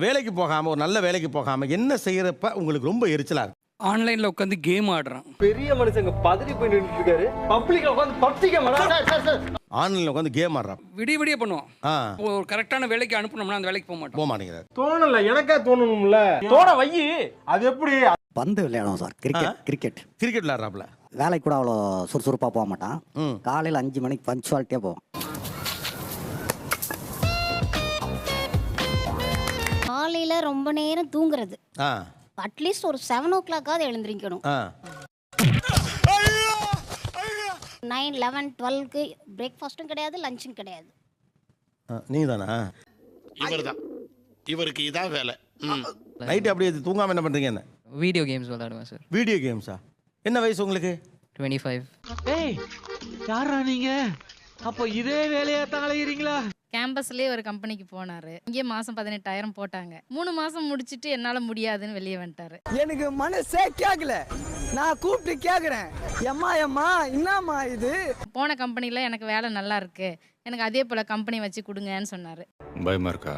வேலைக்கு போகாம ஒரு நல்ல வேலைக்கு போகாம என்ன செய்யறப்ப உங்களுக்கு ரொம்ப எரிச்சலா இருக்கு? ஆன்லைன்ல உட்காந்து கேம் ஆடுறான். பெரிய மனுஷங்க பதறி போய் நின்னுட்டு இருக்காரு. பப்ளிக்ல உட்காந்து பப்ளிக்க ஆன்லைன்ல உட்காந்து கேம் ஆடுறான். விடிய பண்ணுவோம். ஒரு கரெக்டான வேலைக்கு அனுப்பணும்னா அந்த வேலைக்கு போக மாட்டேங்கிறார். தோணல, எனக்கா தோணணும்ல. தோண வையி. அது எப்படி? பந்து விளையாடுவோம் சார். கிரிக்கெட் விளையாடுறாப்ல. வேலைக்கு கூட அவ்வளோ சுறுசுறுப்பாக போக மாட்டான். காலையில் 5 மணிக்கு பஞ்சுவாலிட்டியாக போவோம். காலையில ரொம்ப நேரம் தூங்குறது. அட்லீஸ்ட் ஒரு 7 o'clock எழுந்திரிக்கணும். 9, 11, 12க்கு பிரேக்ஃபாஸ்ட்டும் கிடையாது, லஞ்சும் கிடையாது. நீ தானா? இவருக்கு இதான் வேலை. நைட்டு அப்படியே தூங்காம என்ன பண்றீங்க? என்ன வீடியோ கேம்ஸ் விளையாடுவேன் சார். வீடியோ கேம்ஸா? என்ன வயசு உங்களுக்கு? 25. ஏய் யாரா நீங்க? அப்போ இதே வேலையா தாளையறீங்களா? கேம்பஸ்லயே ஒரு கம்பெனிக்கு போனாரு. இங்கே மாசம் 18,000 போட்டாங்க. 3 மாசம் முடிச்சிட்டு என்னால முடியாதுன்னு வெளியே வந்துட்டாரு. எனக்கு மனசே கேட்கல. நான் கூப்பிட்டு கேக்குறேன், எம்மா என்னம்மா இது? போன கம்பெனில எனக்கு வேலை நல்லா இருக்கு, எனக்கு அதே போல கம்பெனி வச்சு கொடுங்கன்னு சொன்னாரு. பயமா இருக்கா?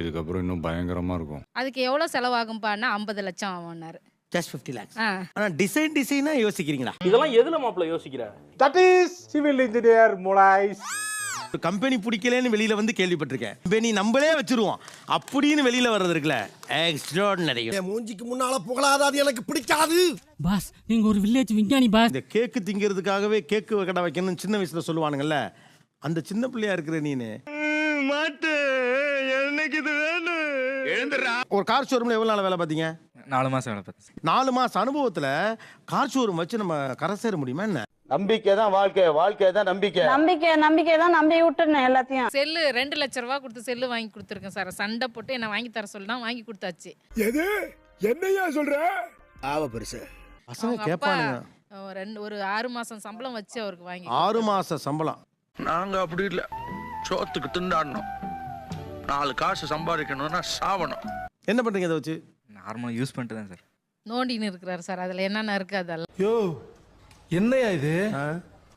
இதுக்கப்புறம் இன்னும் பயங்கரமா இருக்கும். அதுக்கு எவ்வளவு செலவாகும்பான்னா 50 லட்சம் ஆகும்னாரு. just 50 lakhs. ஆனா டிசைனா யோசிக்கிறீங்களா? இதெல்லாம் எதுல மாப்ள யோசிக்கிற? தட் இஸ் சிவில் இன்ஜினியர் மொளைஸ். ஒரு கம்பெனி பிடிக்கலன்னு வெளியில வந்து கேள்விப்பட்டிருக்கேன். கம்பெனி நம்மளே வச்சிருவோம் அப்படின்னு வெளியில வர்றது இருக்குல்ல, எக்ஸ்ட்ராடினரி. மூஞ்சிக்கு முன்னால புகழாத, அது எனக்கு பிடிக்காது. பாஸ் நீங்க ஒரு வில்லேஜ் விஞ்ஞானி பாஸ். இந்த கேக்கு திங்கிறதுக்காகவே கேக்கு கடை வைக்கணும்னு சின்ன வயசுல சொல்லுவானுங்கல்ல, அந்த சின்ன பிள்ளையா இருக்கிற நீனு மாட்டு எனக்கு இது வேணும். ஒரு கார் ஷோரூம்ல எவ்வளவு நாள் வேலை பார்த்தீங்க? 4 மாசம் வேலை பார்த்தேன். 4 மாசம் அனுபவத்துல கார் ஷோரூம் வச்சு நம்ம கரை சேர முடியுமா என்ன? நம்பிக்கை தான் வாழ்க்கை, வாழ்க்கை தான் நம்பிக்கை. நம்பிக்கை தான் நம்பி விட்டுறேன் எல்லாத்தையும். செல்லு 2 லட்சம் ரூபாய் கொடுத்து செல்லு வாங்கி கொடுத்துருக்கேன் சார். சண்டை போட்டு என்ன வாங்கி தர சொல்லி தான் வாங்கி கொடுத்தாச்சு. எது என்னையா சொல்ற? ஆவ பெருசு பசங்க கேட்பானுங்க. ஒரு 6 மாசம் சம்பளம் வச்சு அவருக்கு வாங்கி. 6 மாசம் சம்பளம். நாங்க அப்படி இல்ல, சோத்துக்கு திண்டாடணும், 4 காசு சம்பாதிக்கணும்னா சாவணும். என்ன பண்றீங்க அதை வச்சு? நார்மலா யூஸ் பண்ணிட்டு தான் சார். நோண்டின்னு இருக்கிறாரு சார். அதுல என்னென்ன இருக்கு அதெல்லாம். யோ என்னையா இது?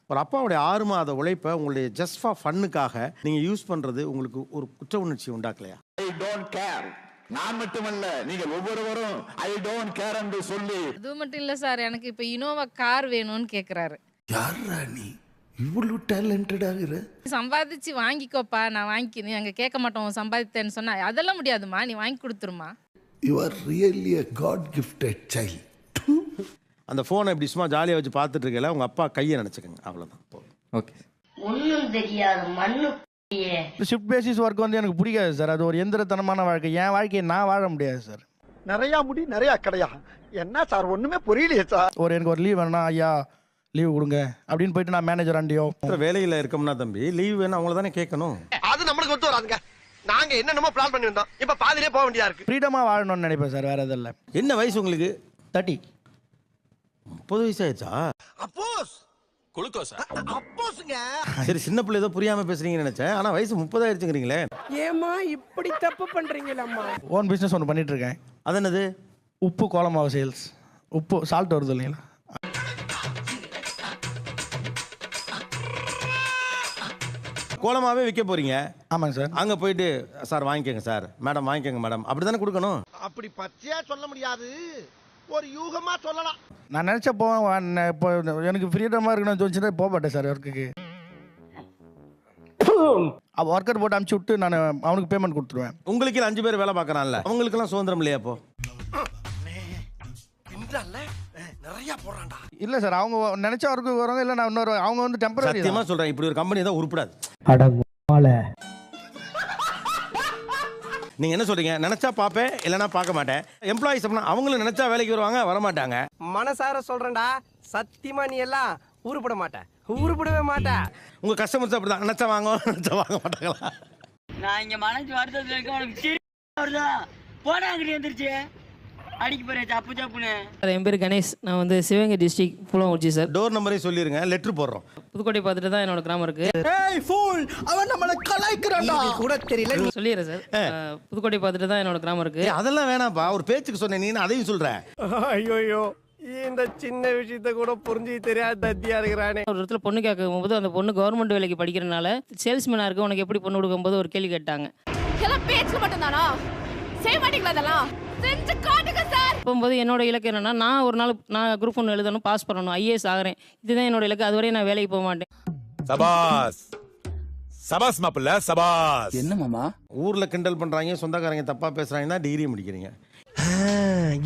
ஒரு அப்பாவுடைய 6 மாத உழைப்பை உங்களுடைய ஜஸ்ட் ஃபார் ஃபன்னுக்காக நீங்க யூஸ் பண்றது உங்களுக்கு ஒரு குற்ற உணர்ச்சி உண்டாக்கலையா? I don't care. நான் மட்டுமல்ல, நீங்க ஒவ்வொருவரும் ஐ டோன்ட் கேர் என்று சொல்லி. அது மட்டும் இல்ல சார், எனக்கு இப்ப இனோவா கார் வேணும்னு கேக்குறாரு. யாரா நீ இவ்வளவு டேலண்டட் ஆகுற? சம்பாதிச்சு வாங்கிக்கோப்பா, நான் வாங்கிக்கிறேன். அங்க கேட்க மாட்டோம் சம்பாதித்தேன்னு சொன்னா. அதெல்லாம் முடியாதுமா, நீ வாங்கி கொடுத்துருமா. You are really a god gifted child. அந்த போனை இப்படி சும்மா ஜாலியா வச்சு பார்த்துட்டு இருக்கல, உங்க அப்பா கையை நினைச்சுக்கங்க, அவ்வளவுதான். ஓகே. ஒண்ணும் தெரியாது மண்ணு. ஷிஃப்ட் பேசிஸ் ஒர்க் வந்து எனக்கு பிடிக்காது சார். அது ஒரு எந்திரத்தனமான வாழ்க்கை. என் வாழ்க்கையை நான் வாழ முடியாது சார். நிறைய முடி நிறைய கடையா? என்ன சார் ஒண்ணுமே புரியலையே சார். எனக்கு ஒரு லீவ் வேணும்னா, ஐயா லீவ் கொடுங்க அப்படின்னு போயிட்டு நான் மேனேஜர் ஆண்டியோ வேலையில இருக்கோம்னா தம்பி லீவ் வேணும், அவங்கள தானே கேட்கணும். அது நம்மளுக்கு ஒத்து வராதுங்க. நாங்க என்னென்னமோ பிளான் பண்ணி வந்தோம், இப்ப பாதியிலே போக வேண்டியதா இருக்கு. ஃப்ரீடமா வாழணும்னு நினைப்பேன் சார், வேற எதுவும் இல்லை. என்ன வயசு உங்களுக்கு? 30. 30 வயசு ஆயிடுச்சா? அப்போஸ் குளுக்கோஸா? அப்போஸ்ங்க. சரி, சின்ன பிள்ளை ஏதோ புரியாம பேசுறீங்கன்னு நினைச்சேன். ஆனா வயசு 30 ஆயிடுச்சுங்கிறீங்களே. ஏமா இப்படி தப்பு பண்றீங்களா? ஓன் பிசினஸ் ஒன்று பண்ணிட்டு இருக்கேன். அது என்னது? உப்பு கோலமாவு சேல்ஸ். உப்பு சால்ட் வருது இல்லைங்களா? கோலமாவே விற்க போறீங்க? ஆமாங்க சார். அங்க போயிட்டு சார் வாங்கிக்கோங்க சார், மேடம் வாங்கிக்கோங்க மேடம், அப்படித்தானே கொடுக்கணும். அப்படி பச்சையா சொல்ல முடியாது, ஒரு யூகமா சொல்லலாம். நான் நினைச்ச போவேன். இப்போ எனக்கு ஃப்ரீடமா இருக்கணும்னு தோணுச்சுன்னா போக மாட்டேன் சார் ஒர்க்குக்கு. ஒர்க்கர் போட்டு அனுப்பிச்சு விட்டு நான் அவனுக்கு பேமெண்ட் கொடுத்துருவேன். உங்களுக்கு 5 பேர் வேலை பார்க்கறான்ல, அவங்களுக்கெல்லாம் சுதந்திரம் இல்லையா? அப்போ நிறைய போறான்டா. இல்ல சார், அவங்க நினைச்ச ஒர்க்கு வருவாங்க. இல்ல நான் இன்னொரு அவங்க வந்து டெம்பரரி. சத்தியமா சொல்றேன், இப்படி ஒரு கம்பெனி தான் உருப்படாது. நீங்க என்ன சொல்றீங்க? நினைச்சா பாப்பேன், இல்லைன்னா பார்க்க மாட்டேன். எம்ப்ளாயிஸ் அவங்களும் நினைச்சா வேலைக்கு வருவாங்க, வர மாட்டாங்க. மனசார சொல்றேன்டா, சத்தியமா நீ எல்லாம் உருப்பட மாட்ட, உருப்படவே மாட்ட. உங்க கஸ்டமர்ஸ் அப்படிதான், நினைச்சா வாங்க, நினைச்சா வாங்க மாட்டாங்களா? நான் இங்க மனசு வருத்தத்துல இருக்க, உனக்கு சீரியஸா வருதா? போடா அங்கடி எந்திரிச்சு அடிக்க போறேன் தப்பு தப்புன்னு. என் பேர் கணேஷ். நான் வந்து Sivaganga district Poolankurichi sir. Door நம்பரே சொல்லிருங்க, லெட்டர் போடுறோம். புதுக்கோட்டை பார்த்துட்டு தான் என்னோட கிராமம் இருக்கு. ஏய் ஃபூல், அவன் நம்மள கலாய்க்கறான்டா. கூட தெரியல. சொல்லிடுறேன் சார். புதுக்கோட்டை பார்த்துட்டு தான் என்னோட கிராமம் இருக்கு. அதெல்லாம் வேணாம்ப்பா, ஒரு பேச்சுக்கு சொன்னேன், நீ அதையும் சொல்ற. ஐயோ இந்த சின்ன விஷயத்த கூட புரிஞ்சு தெரியாத தத்தியா இருக்கிறானே. ஒரு இடத்துல பொண்ணு கேட்கும்போது அந்த பொண்ணு கவர்மெண்ட் வேலைக்கு படிக்கிறனால சேல்ஸ்மேனா இருக்கு, உனக்கு எப்படி பொண்ணு கொடுக்கும்போது ஒரு கேள்வி கேட்டாங்க. எல்லாம் பேச்சு இது மட்டும் தானா செய்ய மாட்டீங்களா அதெல்லாம் செஞ்சு காட்டுங்க சார். போகும்போது என்னோட இலக்கு என்னன்னா நான் ஒரு நாள் நான் குரூப் 1 எழுதணும், பாஸ் பண்ணணும், ஐஏஎஸ் ஆகிறேன். இதுதான் என்னோட இலக்கு. அதுவரை நான் வேலைக்கு போக மாட்டேன். சபாஸ் சபாஸ் மாப்பிள்ள சபாஸ். என்ன மாமா ஊர்ல கிண்டல் பண்றாங்க, சொந்தக்காரங்க தப்பா பேசுறாங்கன்னா டிகிரி முடிக்கிறீங்க.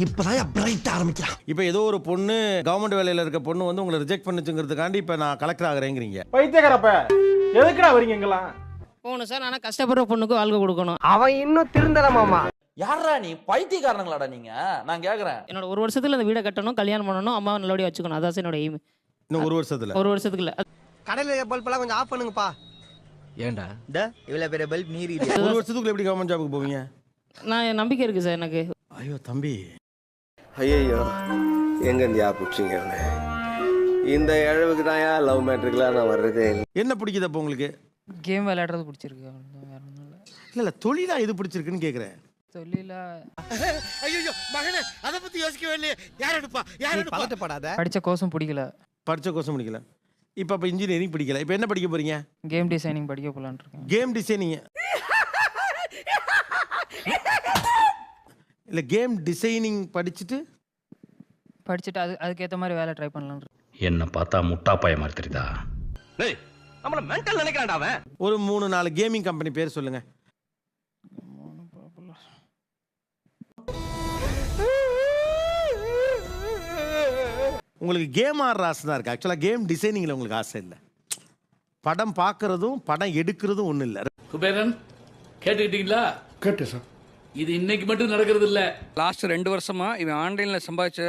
இப்பதான் பிரைட் ஆரம்பிக்கிறான். இப்போ ஏதோ ஒரு பொண்ணு கவர்மெண்ட் வேலையில இருக்க பொண்ணு வந்து உங்களை ரிஜெக்ட் பண்ணுச்சுங்கிறதுக்காண்டி இப்போ நான் கலெக்டர் ஆகிறேங்கிறீங்க. பைத்தியக்காரப்ப எதுக்குடா வரீங்க இங்கெல்லாம்? போகணும் சார், ஆனால் கஷ்டப்படுற பொண்ணுக்கு வாழ்க்கை கொடுக்கணும். அவன் இன்னும் திருந்தலமாமா. யாரா நீ பைத்தியக்காரங்களாடா நீங்க? நான் கேக்குறேன். என்னோட 1 வருஷத்துல அந்த வீடை கட்டணும், கல்யாணம் பண்ணணும், அம்மா நல்லபடியாக வச்சுக்கணும். அதான் சார் என்னோட எய்ம். இன்னும் 1 வருஷத்துல 1 வருஷத்துக்கு இல்லை. கடையில பல்பெல்லாம் கொஞ்சம் ஆஃப் பண்ணுங்கப்பா. ஏன்டா இவ்வளவு பெரிய பல்ப் நீரி 1 வருஷத்துக்குள்ள எப்படி கவர்மெண்ட் ஜாபுக்கு போவீங்க? நான் நம்பிக்கை இருக்கு சார் எனக்கு. ஐயோ தம்பி, ஐயோ எங்க இந்தியா பிடிச்சிங்க இந்த இழவுக்கு தான் லவ் மேட்ருக்குலாம் நான் வர்றதே இல்லை. என்ன பிடிக்குது அப்போ உங்களுக்கு? கேம் விளையாடுறது பிடிச்சிருக்கு. இல்ல இல்ல தொழிலா இது பிடிச்சிருக்குன்னு கேக்குறேன். தொழிலா ஐயோ மகனே அத பத்தி யோசிக்கவே இல்லையே. யார் எடுப்பா யார் எடுப்பா? பதட்டப்படாத. படித்த கோர்ஸும் பிடிக்கல. படிச்ச கோர்ஸும் பிடிக்கல. இப்போ இன்ஜினியரிங் பிடிக்கல. இப்போ என்ன படிக்க போறீங்க? கேம் டிசைனிங் படிக்க போகலான்னு இருக்கேன். கேம் டிசைனிங் இல்லை, கேம் டிசைனிங் படிச்சுட்டு அதுக்கேற்ற மாதிரி வேலை ட்ரை பண்ணலான்னு இருக்கேன். என்ன பார்த்தா முட்டா பைய மாதிரி தெரியுதா? டேய் நம்மள மென்டல் நினைக்கறான்டா அவன். ஒரு 3-4 கேமிங் கம்பெனி பேர் சொல்லுங்க. உங்களுக்கு கேம் ஆடுற ஆசை தான் இருக்கு. ஆக்சுவலாக கேம் டிசைனிங்கில் உங்களுக்கு ஆசை இல்லை. படம் பார்க்கறதும் படம் எடுக்கிறதும் ஒன்றும் இல்லை. குபேரன் கேட்டுக்கிட்டீங்களா? கேட்டேன் சார். இது இன்னைக்கு மட்டும் நடக்கிறது இல்ல. லாஸ்ட் 2 வருஷமா இவன் ஆன்லைன்ல சம்பாதிச்ச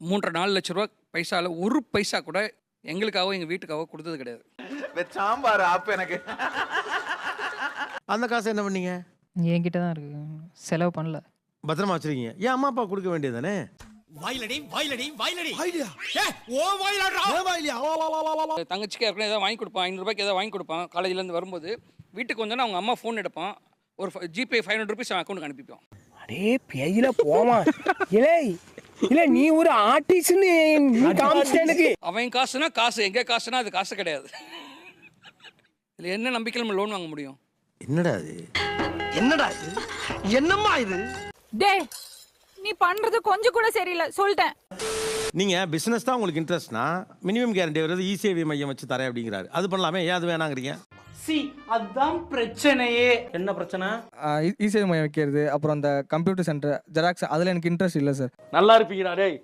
3.5 லட்ச ரூபா பைசால 1 பைசா கூட எங்களுக்காகவோ எங்க வீட்டுக்காகவோ கொடுத்தது கிடையாது. சாம்பார் அப்ப எனக்கு அந்த காசை என்ன பண்ணீங்க? என்கிட்ட தான் இருக்கு, செலவு பண்ணல. பத்திரமா வச்சிருக்கீங்க. ஏன் அம்மா அப்பா கொடுக்க வேண்டியதானே? வாயிலடி வாயிலியா ஏய் ஓ வாயிலடா ஓ வாயிலியா தங்கச்சிக்கு ஏற்கனவே ஏதாவது வாங்கி கொடுப்பான், 500 ரூபாய்க்கு ஏதாவது வாங்கி கொடுப்பான். காலேஜ்ல இருந்து வரும்போது வீட்டுக்கு வந்தோன்னா அவங்க அம்மா ஃபோன் எடுப்பான், ஒரு ஜிபே 500 ருபீஸ் அக்கௌண்ட்டுக்கு அனுப்பிப்பான். அடே பேயில போமா. இல்ல நீ ஒரு ஆர்டிஸ்ட்னு நீ காமிச்ச எனக்கு. அவன் காசுனா காசு, எங்க காசுனா அது காசு கிடையாது. இதுல என்ன நம்பிக்கையில நம்ம லோன் வாங்க முடியும்? என்னடா இது? என்னடா இது? என்னம்மா இது? டேய் நீ பண்றது கொஞ்சம் கூட சரியில்லை சொல்லிட்டேன். நீங்க பிசினஸ் தான் உங்களுக்கு இன்ட்ரெஸ்ட்னா மினிமம் கேரண்டி வருது இசேவை மையம் வச்சு தரேன் அப்படிங்கிறாரு. அது பண்ணலாமே, ஏன் அது வேணாங்கிறீங்க? அதான் பிரச்சனையே. என்ன பிரச்சனை? இசேவை மையம் வைக்கிறது, அப்புறம் அந்த கம்ப்யூட்டர் சென்டர், ஜெராக்ஸ், அதுல எனக்கு இன்ட்ரெஸ்ட் இல்லை சார். நல்லா இருப்பீங்களா? டேய்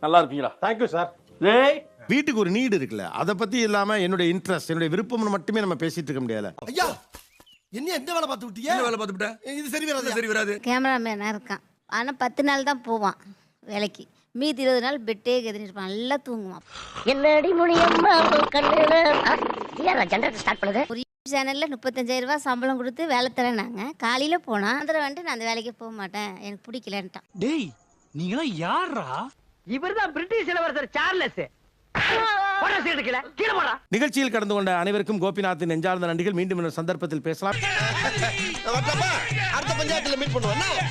நல்லா இருப்பீங்களா? Thank you sir. டேய் வீட்டுக்கு ஒரு நீடு இருக்குல்ல, அதை பத்தி இல்லாம என்னுடைய இன்ட்ரெஸ்ட் என்னுடைய விருப்பம்னு மட்டுமே நம்ம பேசிட்டு இருக்க முடியாது. ஐயா என்ன எந்த வேலை பார்த்து விட்டீங்க? என்ன வேலை பார்த்துட்டேன்? இது சரி வராது. கேமராமேனா இருக்கான், ஆனால் 10 நாள் தான் போவான் வேலைக்கு. மீதி 20 நாள் பெட்டே கதினிருப்பான், நல்லா தூங்குவான். என்னடி முடியம்மா கண்ணுல ஜெனரேட்டர் ஸ்டார்ட் பண்ணுது. ஒரு சேனல்ல 35,000 ரூபாய் சம்பளம் கொடுத்து வேலை தரேன்னாங்க. காலையில போனா அதில் வந்துட்டு நான் அந்த வேலைக்கு போக மாட்டேன், எனக்கு பிடிக்கலன்ட்டான். டேய் நீங்களாம் யாரா? இவர்தான் பிரிட்டிஷ் இளவரசர் சார்லஸ். நிகழ்ச்சியில் கடந்து கொண்ட அனைவருக்கும் கோபிநாத்தின் நெஞ்சார்ந்த நன்றிகள். மீண்டும் இன்னொரு சந்தர்ப்பத்தில் பேசலாம். அடுத்த பஞ்சாயத்துல மீட் பண்ணுவோம்.